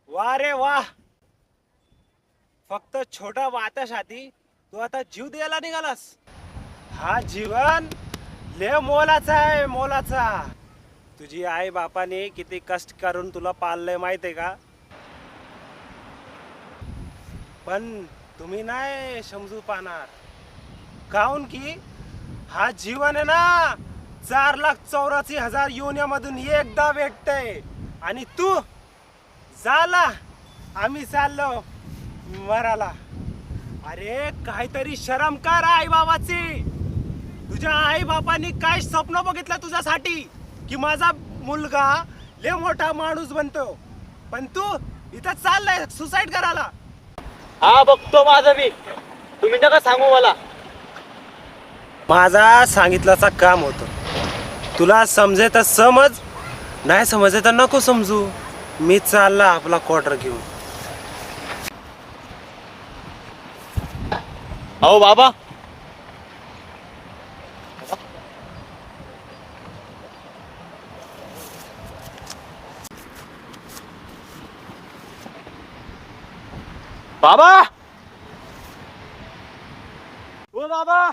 वा रे वा, फक्त छोटा वातासाठी तू आता जीव द्यायला निघालास. हा जीवन लय मोलाचा आहे, मोलाचा. तुझी आई बापाने किती कष्ट करून तुला पाळलंय माहितीये का? पण तुम्ही नाही समजू पाहणार. काऊन की हा जीवन आहे ना 4,84,000 योन्यामधून एकदा भेटतय. आणि तू झाला, आम्ही चाललो मराला. अरे काहीतरी शरम कर आई बाबाची. तुझ्या आई बापांनी काय स्वप्न बघितलं तुझ्यासाठी की माझा मुलगा लय मोठा माणूस बनतो, पण तू इथं चाललाय सुसाईड करायला. हा बघतो माझं मी, तुम्ही नका सांगू मला. माझा सांगितल्याचा काम होतं. तुला समजे तर समज, नाही समजे तर नको समजू. मी चालला आपला क्वार्टर घेऊन. अहो बाबा, बाबा, ओ बाबा.